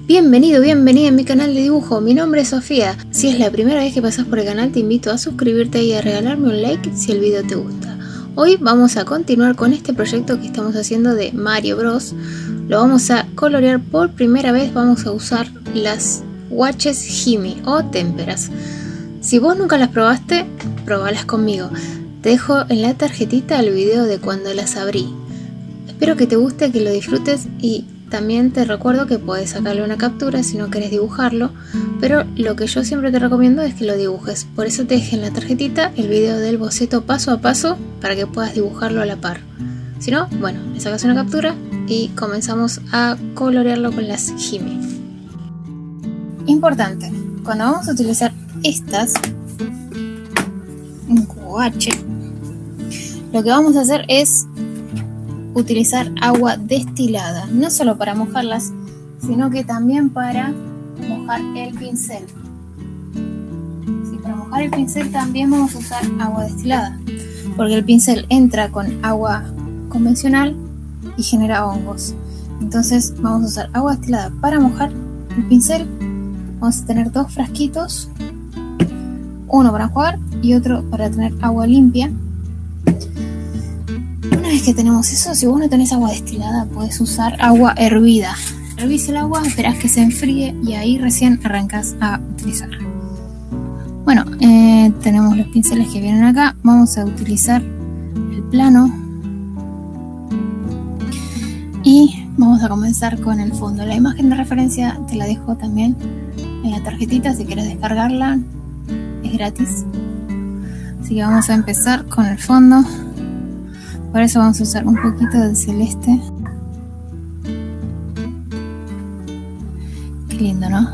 Bienvenido, bienvenida a mi canal de dibujo, mi nombre es Sofía. Si es la primera vez que pasas por el canal te invito a suscribirte y a regalarme un like si el video te gusta. Hoy vamos a continuar con este proyecto que estamos haciendo de Mario Bros. Lo vamos a colorear por primera vez, vamos a usar las Watches Himi o témperas. Si vos nunca las probaste, probalas conmigo. Te dejo en la tarjetita el video de cuando las abrí. Espero que te guste, que lo disfrutes y también te recuerdo que puedes sacarle una captura si no querés dibujarlo, pero lo que yo siempre te recomiendo es que lo dibujes. Por eso te dejé en la tarjetita el video del boceto paso a paso para que puedas dibujarlo a la par. Si no, bueno, le sacas una captura y comenzamos a colorearlo con las Himi. Importante, cuando vamos a utilizar estas guache, lo que vamos a hacer es utilizar agua destilada, no solo para mojarlas, sino que también para mojar el pincel. Sí, para mojar el pincel también vamos a usar agua destilada, porque el pincel entra con agua convencional y genera hongos. Entonces vamos a usar agua destilada para mojar el pincel. Vamos a tener dos frasquitos, uno para enjuagar y otro para tener agua limpia. Una vez que tenemos eso, si vos no tenés agua destilada, podés usar agua hervida. Hervís el agua, esperás que se enfríe y ahí recién arrancás a utilizar. Bueno, tenemos los pinceles que vienen acá. Vamos a utilizar el plano y vamos a comenzar con el fondo. La imagen de referencia te la dejo también en la tarjetita si quieres descargarla, es gratis. Así que vamos a empezar con el fondo. Para eso vamos a usar un poquito de celeste. Qué lindo, ¿no?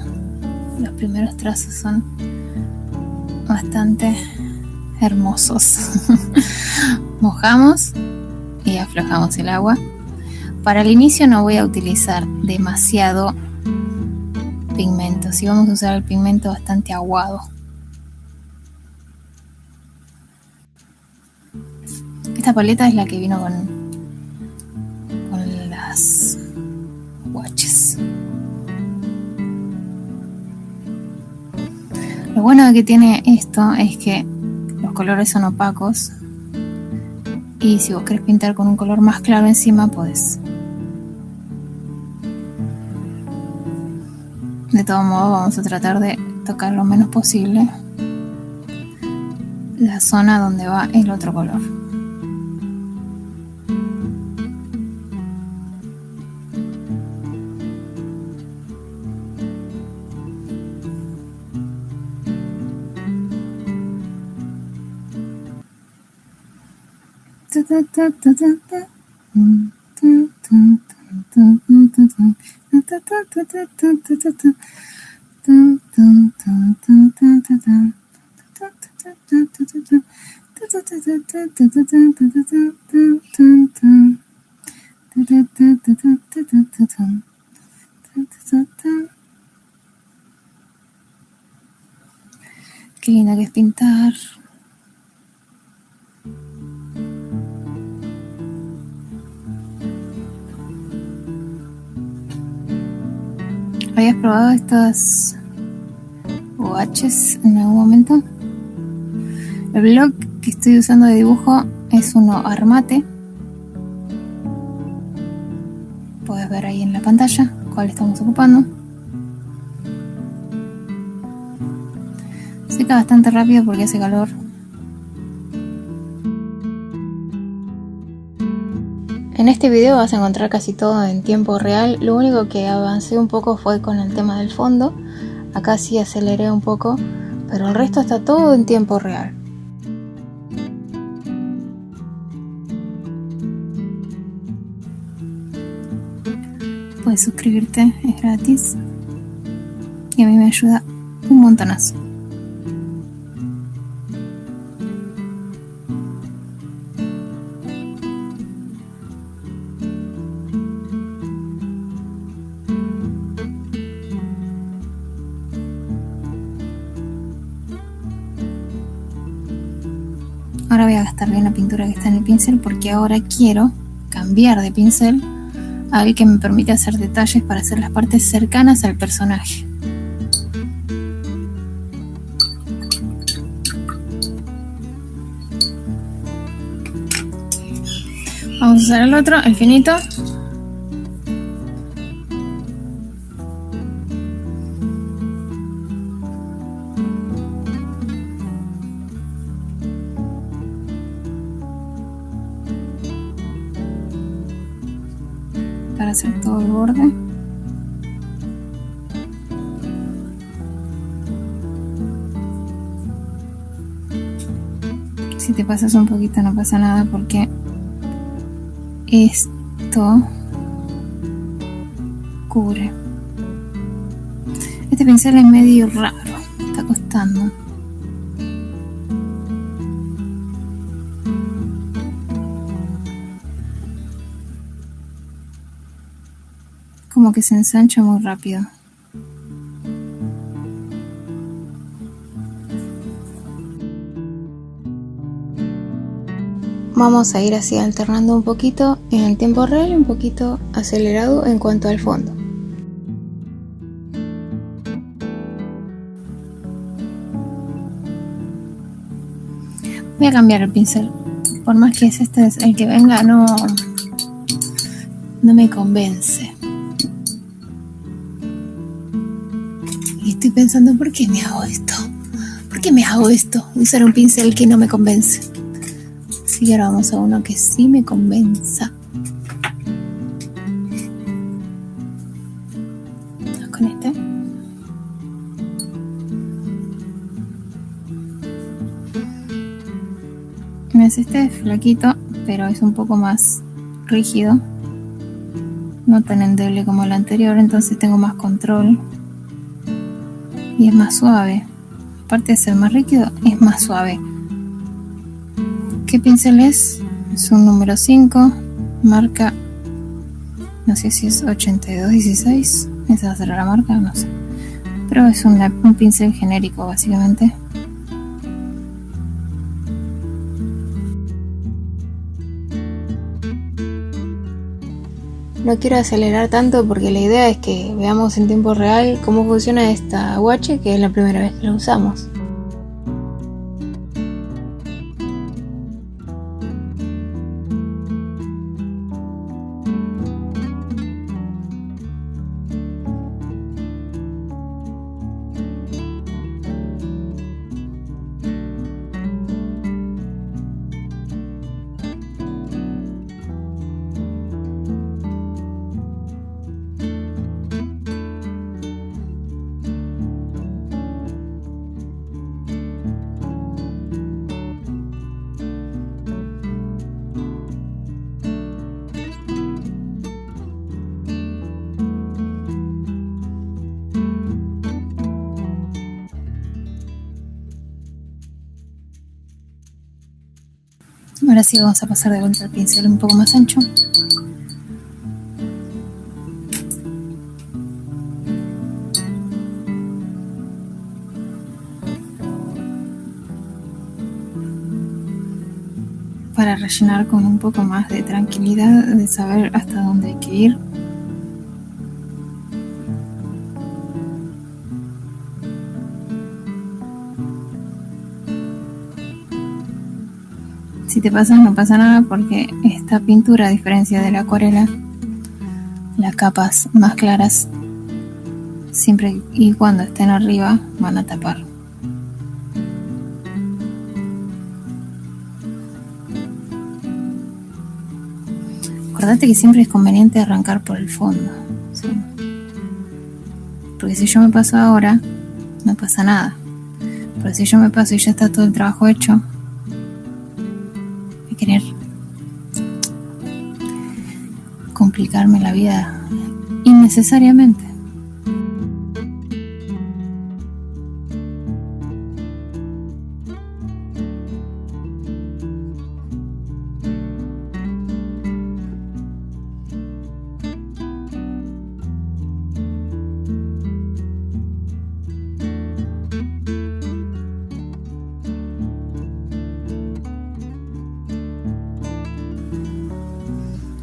Los primeros trazos son bastante hermosos. Mojamos y aflojamos el agua. Para el inicio no voy a utilizar demasiado pigmento. Sí, vamos a usar el pigmento bastante aguado. Esta paleta es la que vino con las Watches. Lo bueno de que tiene esto es que los colores son opacos y si vos querés pintar con un color más claro encima podés. De todo modo vamos a tratar de tocar lo menos posible la zona donde va el otro color. Qué linda que es pintar. ¿Habías probado estas Watches en algún momento? El blog que estoy usando de dibujo es uno Armate. Puedes ver ahí en la pantalla cuál estamos ocupando. Seca bastante rápido porque hace calor. En este video vas a encontrar casi todo en tiempo real. Lo único que avancé un poco fue con el tema del fondo. Acá sí aceleré un poco, pero el resto está todo en tiempo real. Puedes suscribirte, es gratis. Y a mí me ayuda un montonazo. Ahora voy a gastar bien la pintura que está en el pincel porque ahora quiero cambiar de pincel al que me permite hacer detalles para hacer las partes cercanas al personaje. Vamos a usar el otro, el finito. Para hacer todo el borde. Si te pasas un poquito no pasa nada porque esto cubre. Este pincel es medio raro, me está costando. Como que se ensancha muy rápido. Vamos a ir así alternando un poquito en el tiempo real y un poquito acelerado en cuanto al fondo. Voy a cambiar el pincel. Por más que este es el que venga, no me convence. Y estoy pensando, ¿por qué me hago esto? ¿Por qué me hago esto? Usar un pincel que no me convence. Así que ahora vamos a uno que sí me convenza. Con este. Este es flaquito, pero es un poco más rígido. No tan endeble como el anterior, entonces tengo más control. Y es más suave. Aparte de ser más rígido, es más suave. ¿Qué pincel es? Es un número 5, marca, no sé si es 8216, esa será la marca, no sé. Pero es un pincel genérico básicamente. No quiero acelerar tanto porque la idea es que veamos en tiempo real cómo funciona esta guache, que es la primera vez que la usamos. Ahora sí vamos a pasar de vuelta al pincel un poco más ancho. Para rellenar con un poco más de tranquilidad, de saber hasta dónde hay que ir. Si te pasas no pasa nada porque esta pintura, a diferencia de la acuarela, las capas más claras siempre y cuando estén arriba van a tapar. Acordate que siempre es conveniente arrancar por el fondo, ¿sí? Porque si yo me paso ahora, no pasa nada. Pero si yo me paso y ya está todo el trabajo hecho, voy a querer complicarme la vida innecesariamente.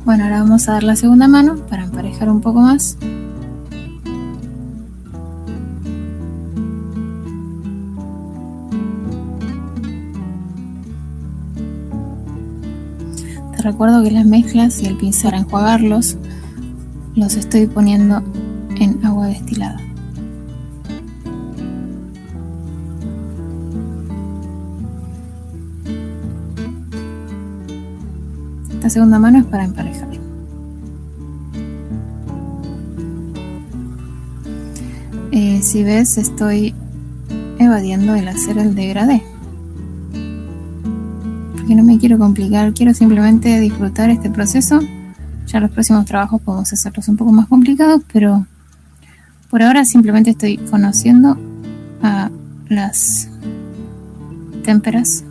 Bueno, ahora vamos a dar la segunda mano para emparejar un poco más. Te recuerdo que las mezclas y el pincel para enjuagarlos los estoy poniendo en agua destilada. Esta segunda mano es para emparejar. Si ves, estoy evadiendo el hacer el degradé, porque no me quiero complicar, quiero simplemente disfrutar este proceso. Ya los próximos trabajos podemos hacerlos un poco más complicados, pero por ahora simplemente estoy conociendo a las témperas.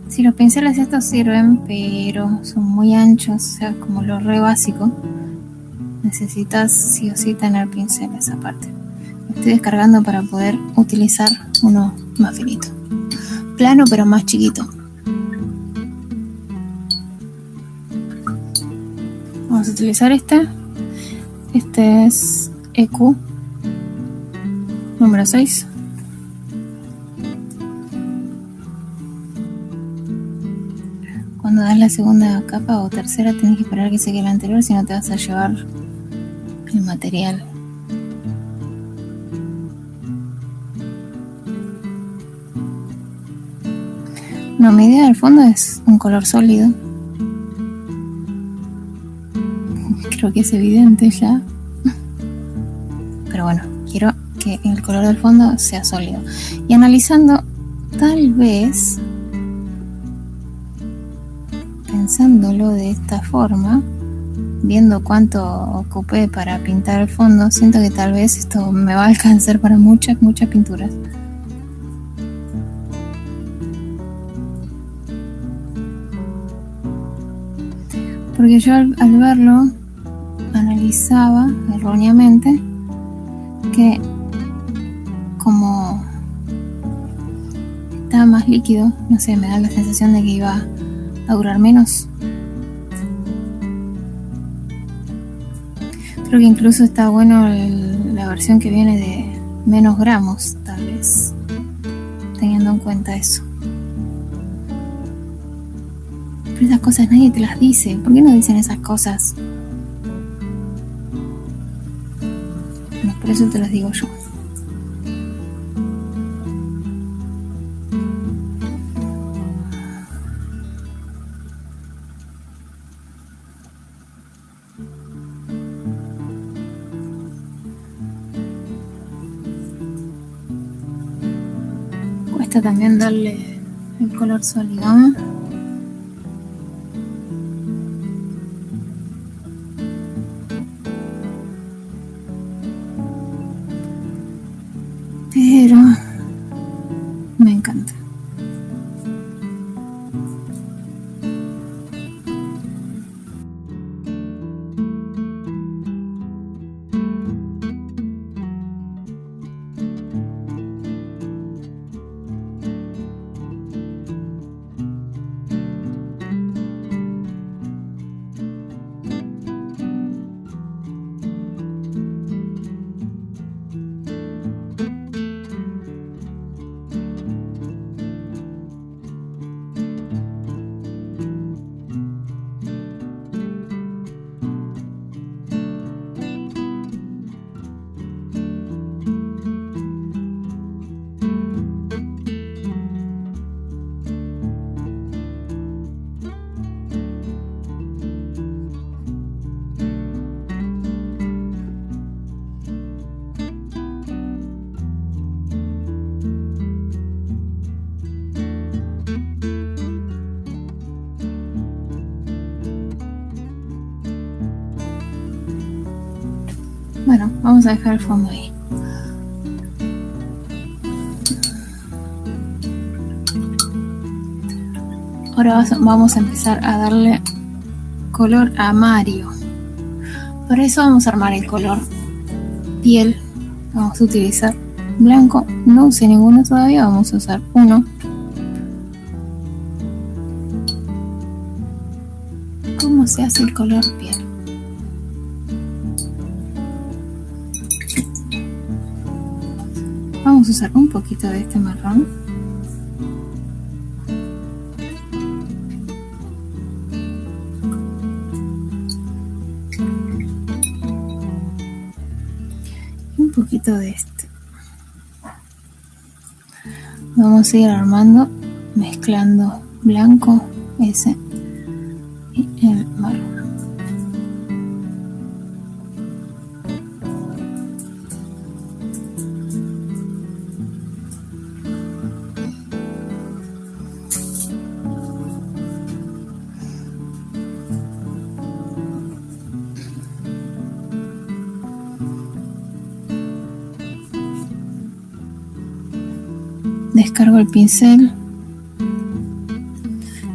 Si los pinceles estos sirven, pero son muy anchos, o sea, como lo re básico, necesitas sí o sí tener pinceles aparte. Lo estoy descargando para poder utilizar uno más finito, plano pero más chiquito. Vamos a utilizar este es EQ número 6. Cuando das la segunda capa o tercera tenés que esperar que seque la anterior, si no te vas a llevar el material. No, mi idea del fondo es un color sólido. Creo que es evidente ya. Pero bueno, quiero que el color del fondo sea sólido. Y analizando, tal vez, pensándolo de esta forma, viendo cuánto ocupé para pintar el fondo, siento que tal vez esto me va a alcanzar para muchas pinturas. Porque yo al verlo analizaba erróneamente que como estaba más líquido, no sé, me da la sensación de que iba a durar menos. Creo que incluso está bueno la versión que viene de menos gramos, tal vez, teniendo en cuenta eso. Pero esas cosas nadie te las dice. ¿Por qué no dicen esas cosas? Bueno, por eso te las digo yo. Cuesta también darle el color sólido, ¿eh? Pero me encanta. Bueno, vamos a dejar el fondo ahí. Ahora vamos a empezar a darle color a Mario. Para eso vamos a armar el color piel vamos a utilizar blanco. No usé ninguno todavía, vamos a usar uno. ¿Cómo se hace el color piel? Vamos a usar un poquito de este marrón. Y un poquito de este. Vamos a ir armando, mezclando blanco, ese, y el marrón. Descargo el pincel,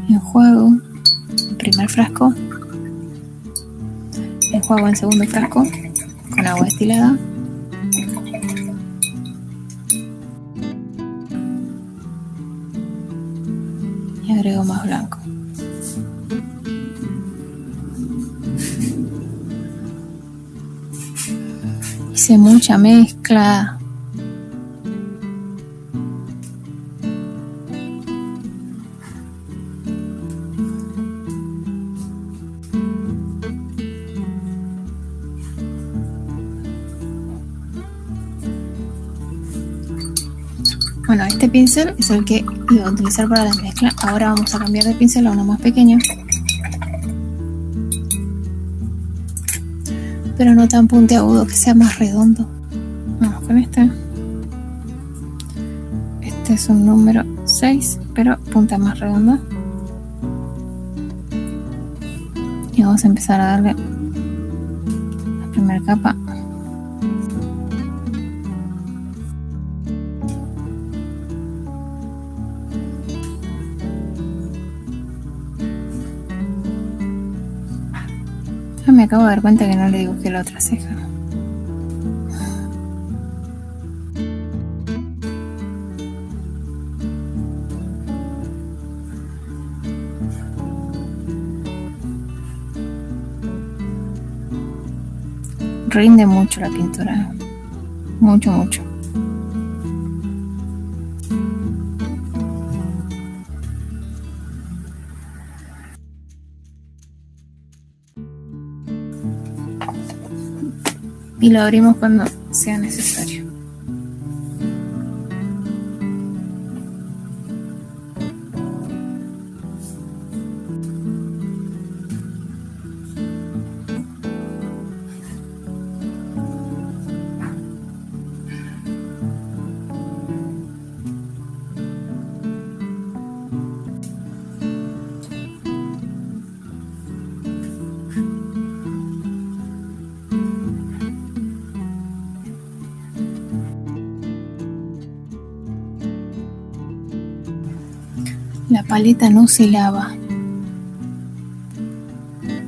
enjuago el primer frasco, enjuago el segundo frasco con agua destilada y agrego más blanco. Hice mucha mezcla. Bueno, este pincel es el que iba a utilizar para la mezcla. Ahora vamos a cambiar de pincel a uno más pequeño, pero no tan puntiagudo, que sea más redondo. Vamos con este. Este es un número 6, pero punta más redonda. Y vamos a empezar a darle la primera capa. Me acabo de dar cuenta que no le dibujé la otra ceja. Rinde mucho la pintura. Mucho, mucho. Y lo abrimos cuando sea necesario. La paleta no se lava,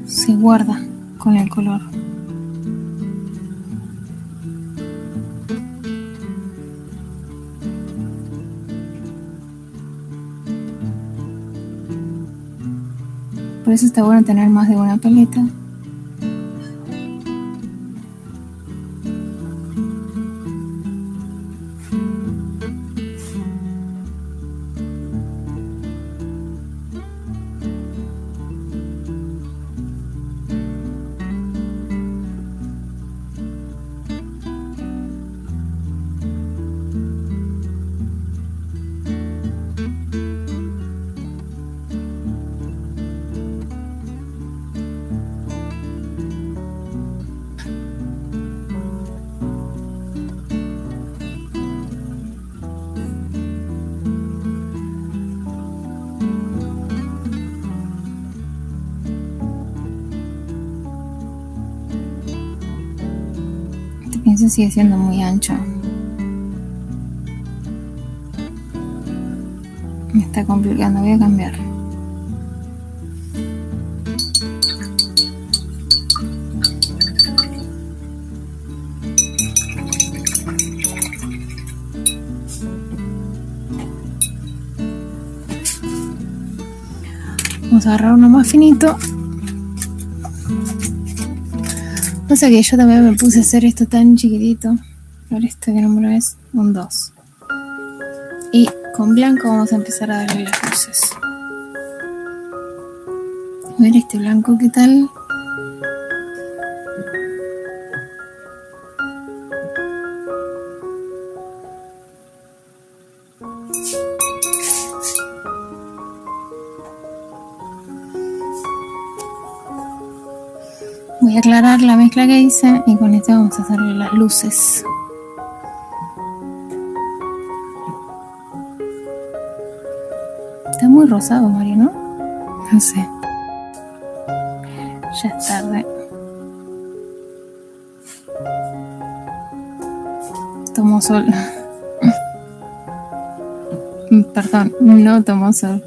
se guarda con el color. Por eso está bueno tener más de una paleta. Este pincel sigue siendo muy ancho. Me está complicando, voy a cambiar. Vamos a agarrar uno más finito. Pasa que yo también me puse a hacer esto tan chiquitito. A ver, este que número es un 2. Y con blanco vamos a empezar a darle las luces. A ver este blanco, ¿qué tal? Voy a aclarar la mezcla que hice y con esto vamos a hacerle las luces. Está muy rosado, Mario, ¿no? No sé. Ya es tarde. Tomó sol. Perdón, no tomó sol.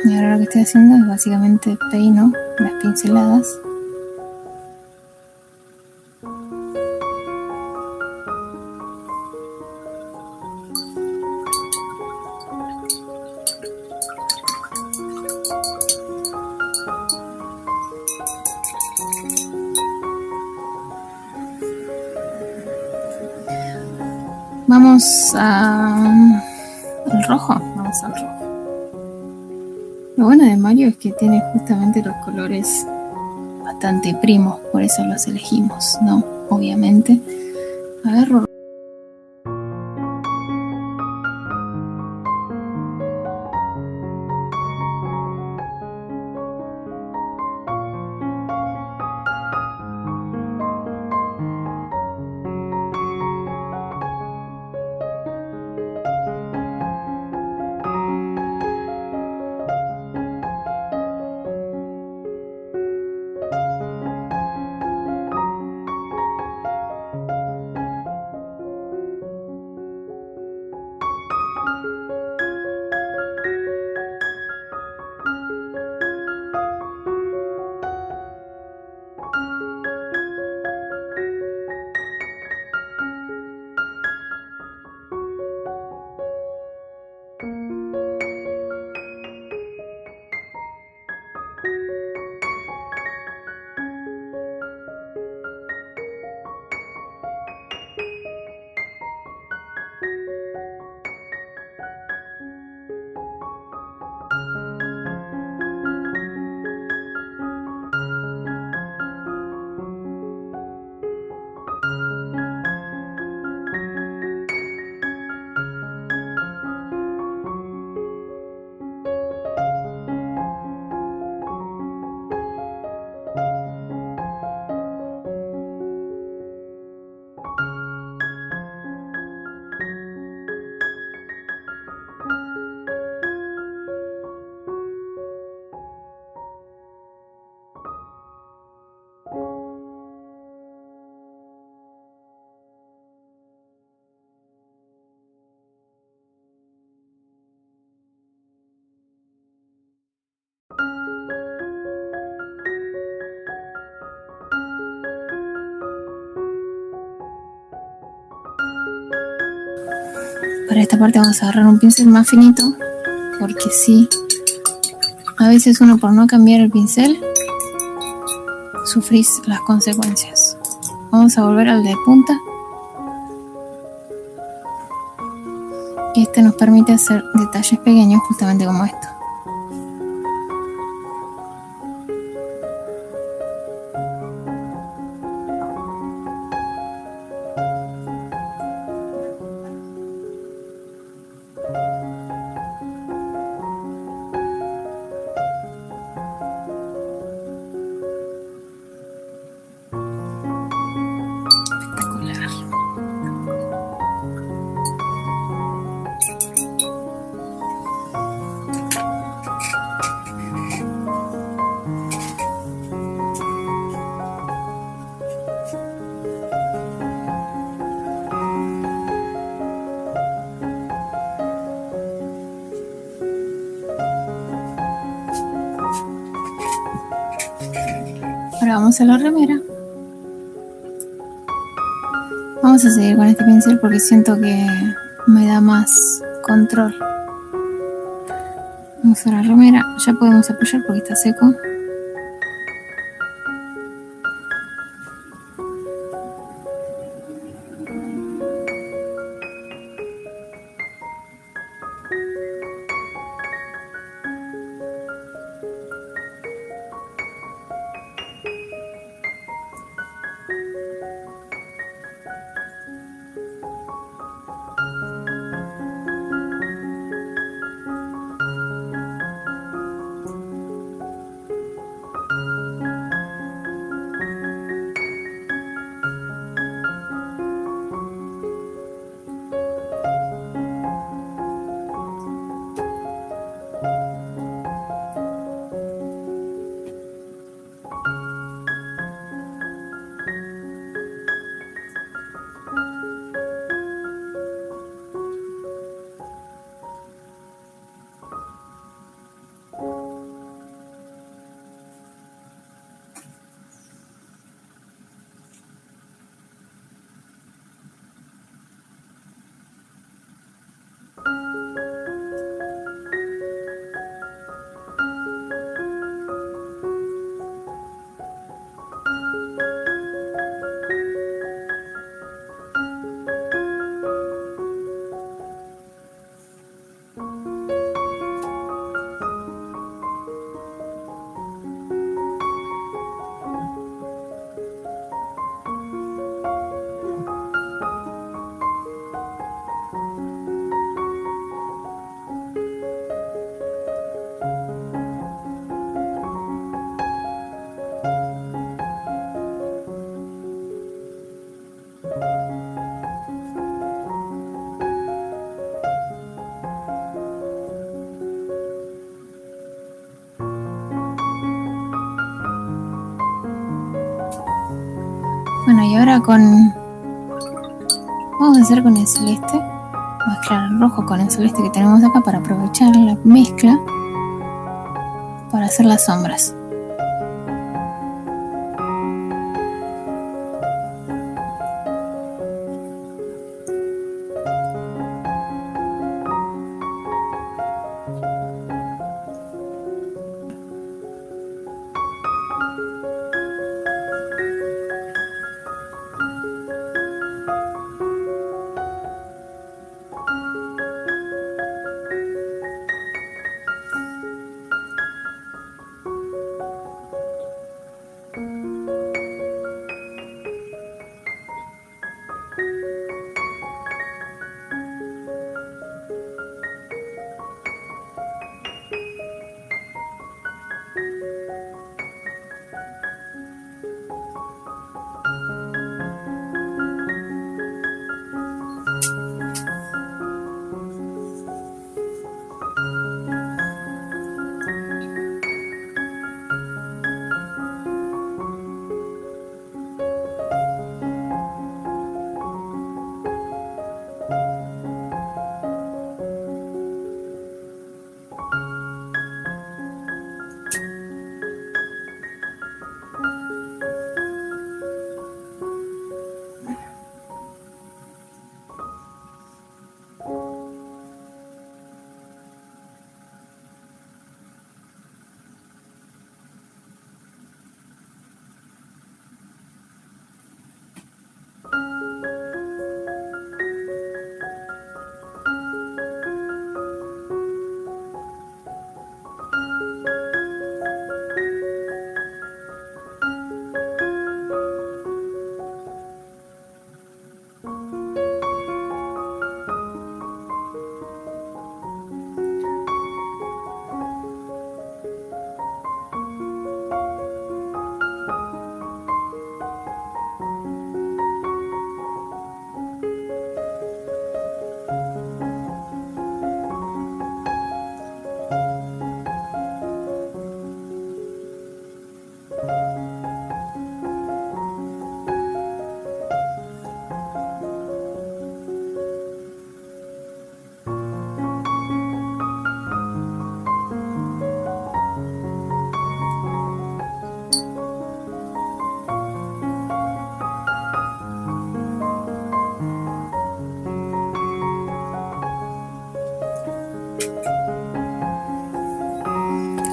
Y ahora lo que estoy haciendo es básicamente peino las pinceladas. Vamos al rojo. Vamos al rojo. Lo bueno de Mario es que tiene justamente los colores bastante primos, por eso los elegimos, ¿no? Obviamente. Agarro. Para esta parte vamos a agarrar un pincel más finito, porque sí, a veces uno por no cambiar el pincel sufrís las consecuencias. Vamos a volver al de punta. Este nos permite hacer detalles pequeños justamente como esto. Ahora vamos a la remera. Vamos a seguir con este pincel porque siento que me da más control. Vamos a la remera. Ya podemos apoyar porque está seco. Bueno, y ahora vamos a hacer con el celeste, mezclar el rojo con el celeste que tenemos acá para aprovechar la mezcla para hacer las sombras.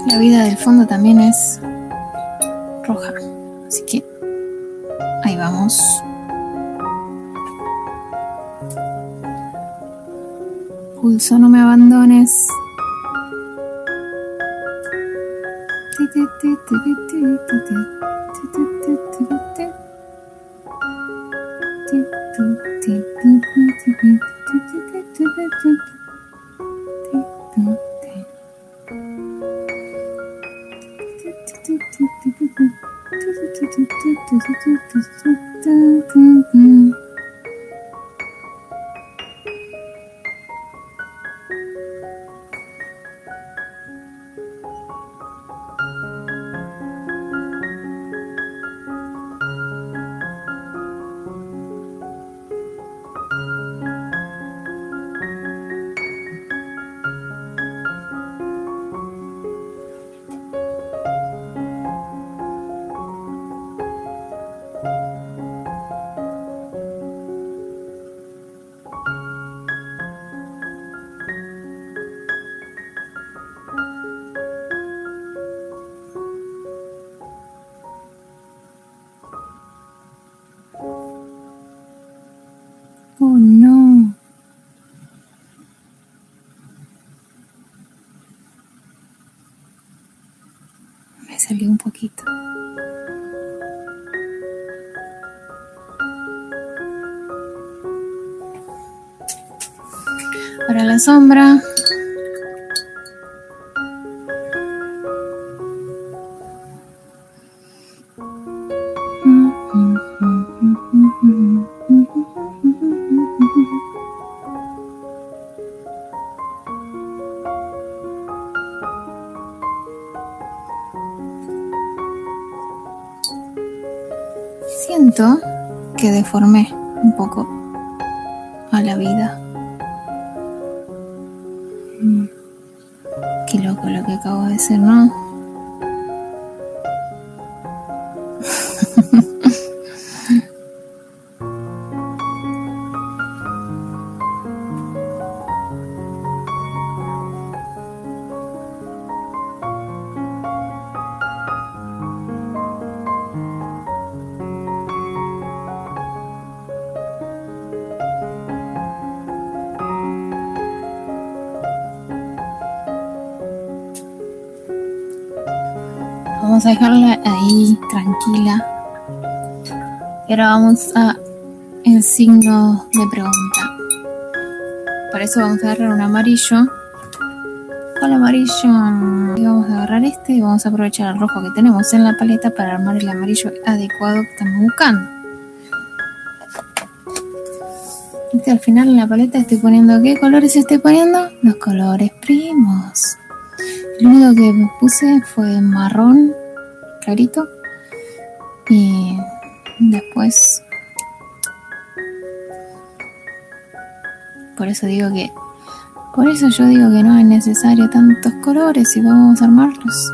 La vida del fondo también es roja, así que ahí vamos. Pulso, no me abandones. Oh no. Me salió un poquito. Para la sombra. Siento que deformé un poco a la vida. Qué loco lo que acabo de decir, ¿no? Vamos a dejarla ahí, tranquila. Y ahora vamos a el signo de pregunta. Para eso vamos a agarrar un amarillo. Con el amarillo y vamos a agarrar este y vamos a aprovechar el rojo que tenemos en la paleta para armar el amarillo adecuado que estamos buscando. Al final en la paleta estoy poniendo, ¿qué colores estoy poniendo? Los colores primos. Lo único que puse fue marrón clarito y después, por eso yo digo que no es necesario tantos colores y vamos a armarlos.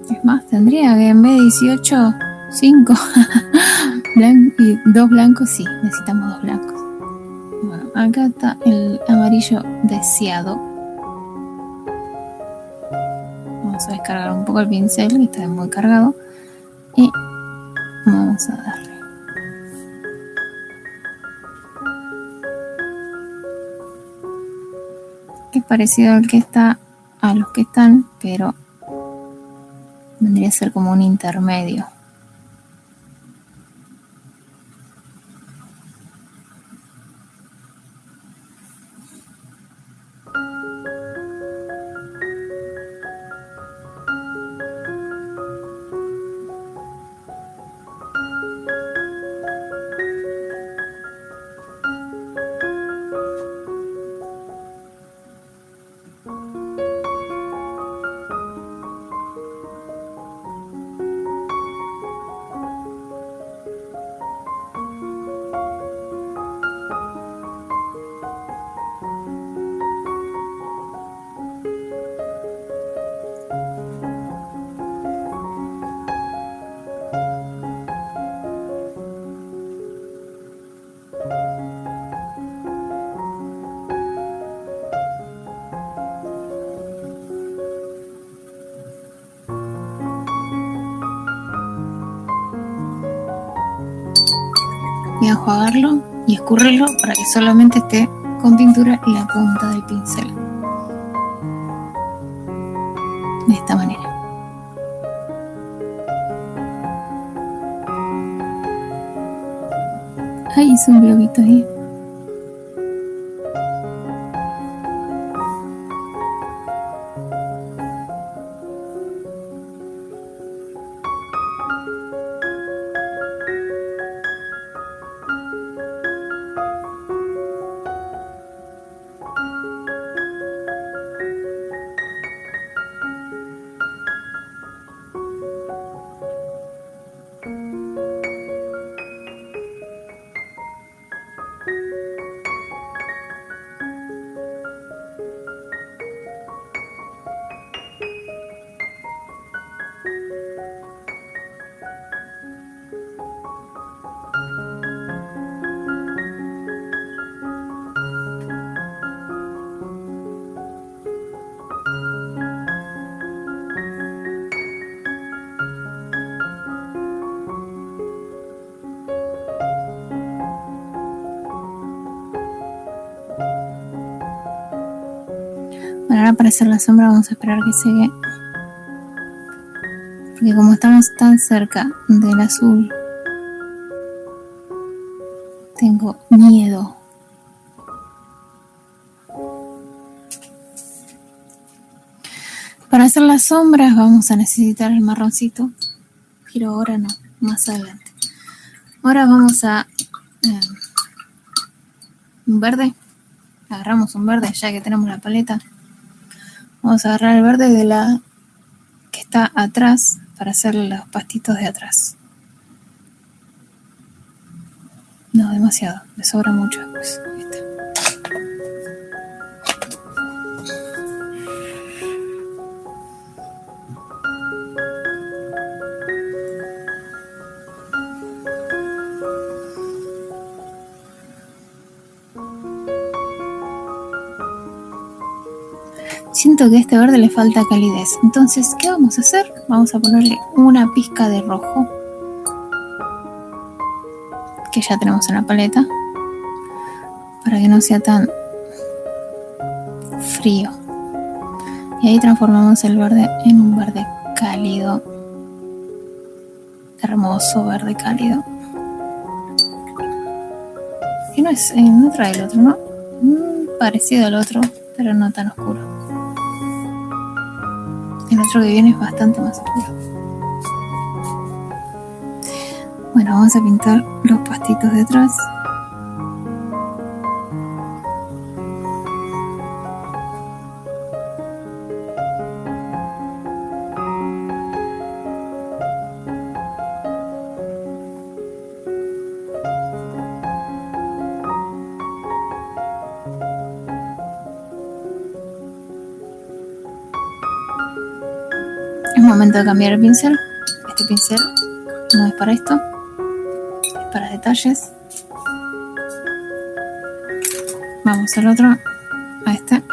Es más, tendría que en vez de 18, 5 y 2 blancos, sí, necesitamos 2 blancos. Bueno, acá está el amarillo deseado. Vamos a descargar un poco el pincel que está muy cargado y vamos a darle. Es parecido al que está a los que están, pero vendría a ser como un intermedio. Voy a enjuagarlo y escurrirlo para que solamente esté con pintura y la punta del pincel. De esta manera. Ahí hice un globito ahí. Bueno, ahora para hacer la sombra vamos a esperar que seque. Porque como estamos tan cerca del azul, tengo miedo. Para hacer las sombras vamos a necesitar el marroncito, pero ahora no, más adelante. Ahora vamos a un verde. Agarramos un verde ya que tenemos la paleta. Vamos a agarrar el verde de la que está atrás para hacer los pastitos de atrás. No, demasiado, me sobra mucho después. Siento que a este verde le falta calidez. Entonces, ¿qué vamos a hacer? Vamos a ponerle una pizca de rojo, que ya tenemos en la paleta, para que no sea tan frío. Y ahí transformamos el verde en un verde cálido. Hermoso verde cálido. Que no trae el otro, ¿no? Parecido al otro, pero no tan oscuro. El otro que viene es bastante más oscuro. Bueno, vamos a pintar los pastitos de atrás. Es momento de cambiar el pincel. Este pincel no es para esto, es para detalles. Vamos al otro, a este.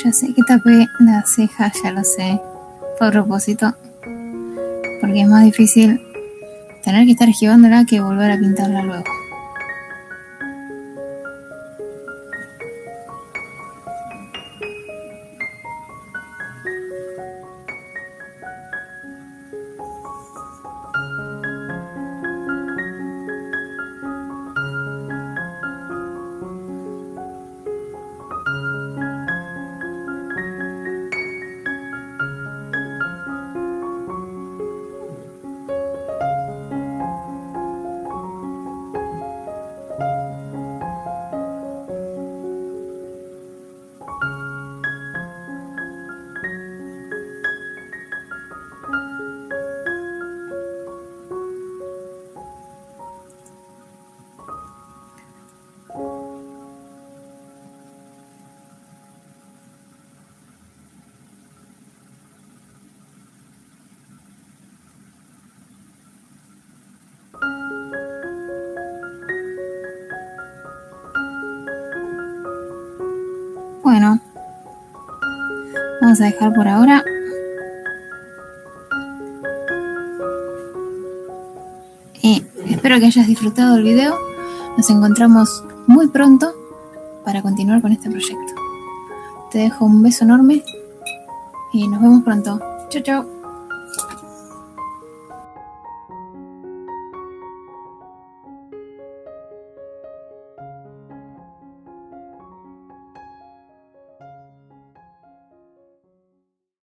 Ya sé que tapé la ceja, ya lo sé, por propósito, porque es más difícil tener que estar esquivándola que volver a pintarla luego. Bueno, vamos a dejar por ahora. Espero que hayas disfrutado del video. Nos encontramos muy pronto para continuar con este proyecto. Te dejo un beso enorme y nos vemos pronto. Chau, chau.